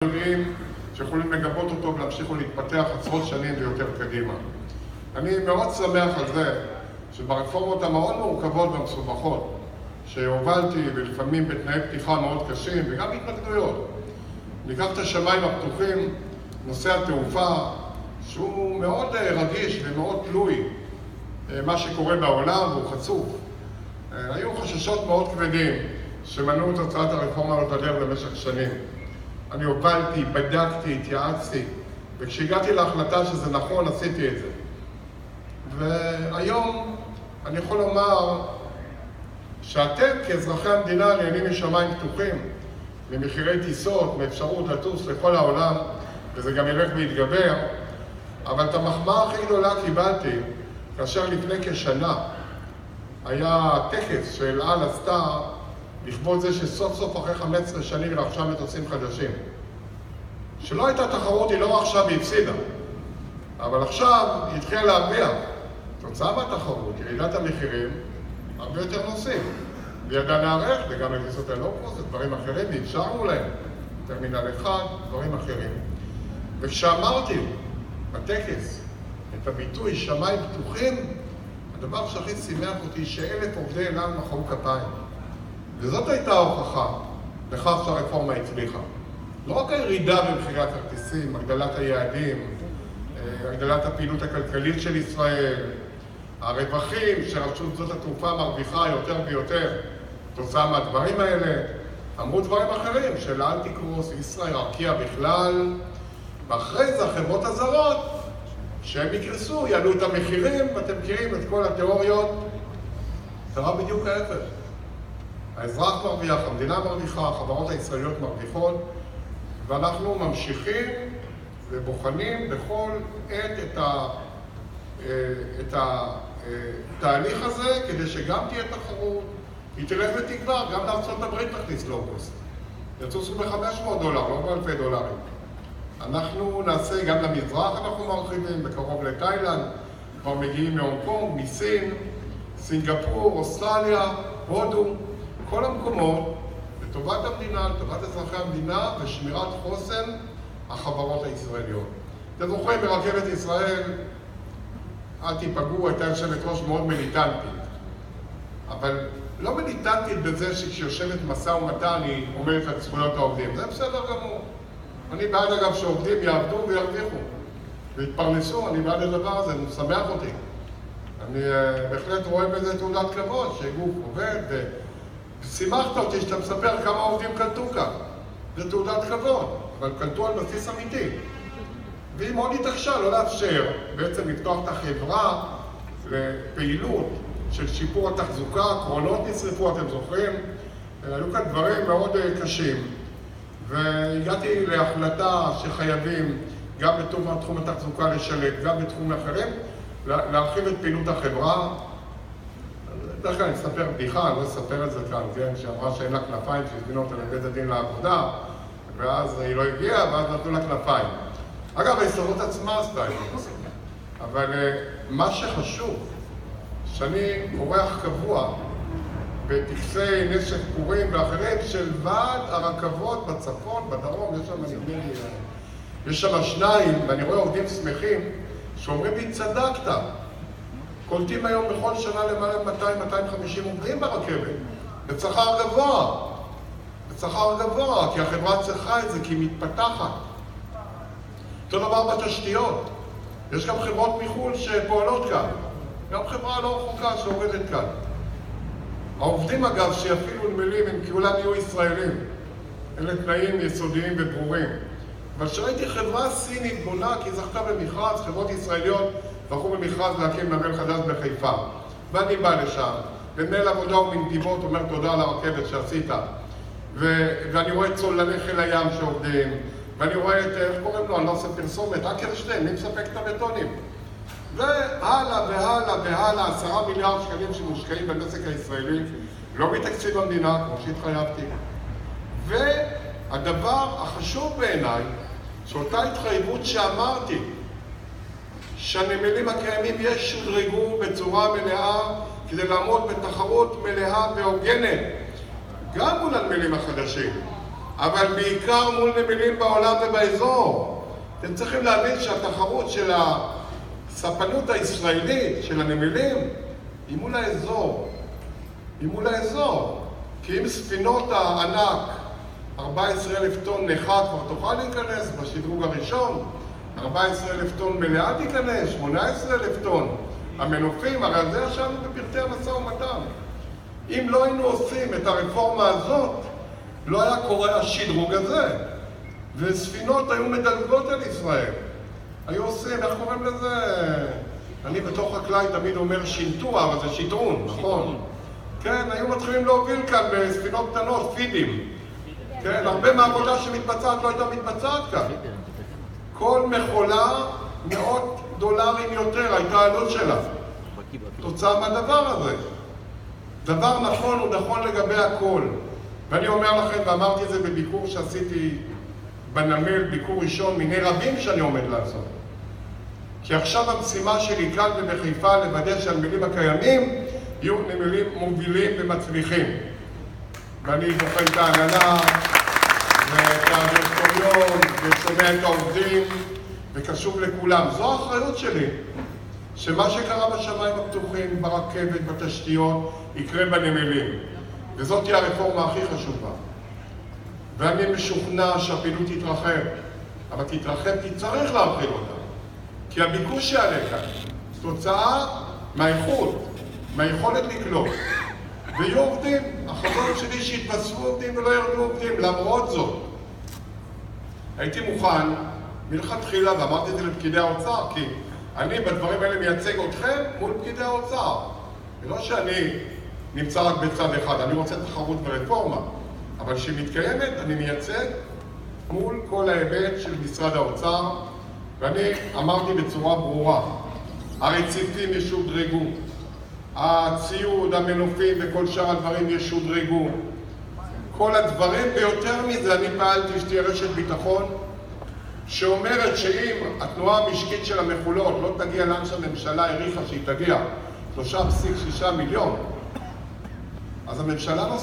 יודעים שיכולים לגבות אותו ולהמשיך ולהתפתח עשרות שנים ויותר קדימה. אני מאוד שמח על זה שברפורמות המאוד מורכבות והמסובכות שהובלתי ולפעמים בתנאי פתיחה מאוד קשים וגם התנגדויות. ניקח את השמיים הפתוחים, נושא התעופה שהוא מאוד רגיש ומאוד תלוי מה שקורה בעולם והוא חשוף. היו חששות מאוד כבדים שמנעו את הצעת הרפורמה הזאת לדרך במשך שנים. אני הובלתי, בדקתי, התייעצתי, וכשהגעתי להחלטה שזה נכון, עשיתי את זה. והיום אני יכול לומר שאתם כאזרחי המדינה נהנים משמיים פתוחים, ממחירי טיסות, מאפשרות לטוס לכל העולם, וזה גם ילך ויתגבר, אבל את המחמאה הכי גדולה קיבלתי כאשר לפני כשנה היה טקס שאל על עשתה לכבוד זה שסוף סוף אחרי 15 שנים רכשה מטוסים חדשים. שלא הייתה תחרות, היא לא רכשה והפסידה. אבל עכשיו היא התחילה להרוויח. תוצאה מהתחרות, ירידת המחירים, הרבה יותר נוסעים. והיא ידעה להיערך, וגם לטיסות הלואו-קוסט, דברים אחרים, ואפשרנו להם. טרמינל 1, דברים אחרים. וכשאמרתי בטקס את הביטוי שמיים פתוחים, הדבר שהכי שימח אותי ש1,000 עובדי אל על מחאו כפיים. וזאת הייתה ההוכחה לכך שהרפורמה הצליחה. לא רק הירידה במחירי הכרטיסים, הגדלת היעדים, הגדלת הפעילות הכלכלית של ישראל, הרווחים שרשות שדות התעופה מרוויחה יותר ויותר תוצאה מהדברים האלה, אמרו דברים אחרים של אל תקרוס, ישראל, ארקיע בכלל, ואחרי זה החברות הזרות שהם יקרסו, יעלו את המחירים, ואתם מכירים את כל התיאוריות, קרה בדיוק ההפך. האזרח מרוויח, המדינה מרוויחה, החברות הישראליות מרוויחות, ואנחנו ממשיכים ובוחנים בכל עת את התהליך הזה, כדי שגם תהיה תחרות, היא תלך ותגבר, גם לארצות הברית תכניס לואו-קוסט. יטוסו ב$500, לא באלפי דולרים. אנחנו נעשה גם למזרח, אנחנו מרחיבים, בקרוב לתאילנד, כבר מגיעים מהונג קונג, מסין, סינגפור, אוסטרליה, הודו, כל המקומות, לטובת המדינה, לטובת אזרחי המדינה ושמירת חוסן החברות הישראליות. אתם זוכרים, ברכבת ישראל, אל תיפגעו, הייתה יושבת ראש מאוד מיליטנטית. אבל לא מיליטנטית בזה שכשיושבת משא ומתן היא עומדת על זכויות העובדים. זה בסדר גמור. אני בעד אגב שעובדים יעבדו וירוויחו ויתפרנסו, אני בעד הדבר הזה, זה משמח אותי. אני בהחלט רואה בזה תעודת כבוד, שגוף עובד ושימחת אותי שאתה מספר כמה עובדים קלטו כאן. זה תעודת כבוד, אבל קלטו על בסיס אמיתי. והיא מאוד התעקשה לא לאפשר בעצם לפתוח את החברה לפעילות של שיפור התחזוקה, קרונות נשרפו, אתם זוכרים? היו כאן דברים מאוד קשים. והגעתי להחלטה שחייבים גם בתחום התחזוקה לשלט, גם בתחום אחרים, להרחיב את פעילות החברה. בדרך כלל אני אספר בדיחה, אני לא אספר את זה כאן, כן? שאמרה שאין לה כנפיים, שהזמינו אותה לבית הדין לעבודה, ואז היא לא הגיעה, ואז נתנו לה כנפיים. אגב, ההסתדרות עצמה עשתה את זה. אבל מה שחשוב, שאני אורח קבוע בטקסי נשק פורים ואחרים של ועד הרכבות בצפון, בדרום, יש שם שניים, ואני רואה עובדים שמחים, שאומרים לי, צדקת. קולטים היום בכל שנה למעלה 200-250 עובדים ברכבת, בשכר גבוה. בשכר גבוה, כי החברה צריכה את זה, כי היא מתפתחת. אותו דבר בתשתיות. יש גם חברות מחו"ל שפועלות כאן. גם חברה לא רחוקה שעובדת כאן. העובדים אגב שיפעילו נמלים הם כולם יהיו ישראלים. אלה תנאים יסודיים וברורים. אבל שראיתי חברה סינית בונה כי זכתה במכרז, חברות ישראליות זכו במכרז להקים נמל חדש בחיפה. ואני בא לשם, ומנהל עבודה ומנתיבות אומר תודה על הרכבת שעשית. ואני רואה את צוללי חיל הים שעובדים, ואני רואה את, איך קוראים לו, אני לא עושה פרסומת, אקרשטיין, מי מספק את הבטונים? והלאה והלאה והלאה, 10 מיליארד שקלים שמושקעים בנשק הישראלי, לא מתקציב המדינה, כמו שהתחייבתי. והדבר החשוב בעיניי, שאותה התחייבות שאמרתי, שהנמלים הקיימים ישודרגו בצורה מלאה כדי לעמוד בתחרות מלאה והוגנת, גם מול הנמלים החדשים. אבל בעיקר מול נמלים בעולם ובאזור. אתם צריכים להבין שהתחרות של הספנות הישראלית, של הנמלים, היא מול האזור. היא מול האזור. כי אם ספינות הענק, 14,000 טון נחה כבר תוכל להיכנס בשדרוג הראשון, 14,000 טון מלאה תיכנס, 18,000 טון. המנופים, הרי על זה ישבנו בפרטי המשא ומתן. אם לא היינו עושים את הרפורמה הזאת, לא היה קורה השדרוג הזה. וספינות היו מדלגות על ישראל. היו עושים, איך קוראים לזה? אני בתוך חקלאי תמיד אומר שינטוע, אבל זה שיטרון, נכון? כן, היו מתחילים להוביל כאן בספינות קטנות, פידים. כן, הרבה מהעבודה שמתבצעת לא הייתה מתבצעת כאן. כל מכולה $100 יותר הייתה העלות שלה. תוצאה מהדבר הזה. דבר נכון הוא נכון לגבי הכל. ואני אומר לכם, ואמרתי את זה בביקור שעשיתי בנמל, ביקור ראשון מיני רבים שאני עומד לעשות. כי עכשיו המשימה שלי כאן ובחיפה לוודא שהנמלים הקיימים יהיו נמלים מובילים ומצליחים. ואני זוכר את ההנהלה ואת הדירקטוריון ושומע את העובדים וקשוב לכולם. זו האחריות שלי, שמה שקרה בשמיים הפתוחים, ברכבת, בתשתיות, יקרה בנמלים. וזאת תהיה הרפורמה הכי חשובה. ואני משוכנע שהפעילות תתרחב, אבל תתרחב כי צריך להרחיב אותה. כי הביקוש יעלה כאן, תוצאה מהאיכות, מהיכולת לקלוט. ויהיו עובדים, החזון שלי שהתבספו עובדים ולא ירדו עובדים, למרות זאת. הייתי מוכן מלכתחילה, ואמרתי את זה לפקידי האוצר, כי אני בדברים האלה מייצג אתכם מול פקידי האוצר. ולא שאני נמצא רק בצד אחד, אני רוצה תחרות ורפורמה, אבל שהיא מתקיימת, אני מייצג מול כל ההיבט של משרד האוצר, ואני אמרתי בצורה ברורה, הרציפים ישודרגו, הציוד, המנופים וכל שאר הדברים ישודרגו. כל הדברים, ויותר מזה אני פעלתי שתהיה רשת ביטחון שאומרת שאם התנועה המשקית של המכולות לא תגיע לאן שהממשלה העריכה שהיא תגיע, 3.6 מיליון, אז הממשלה לא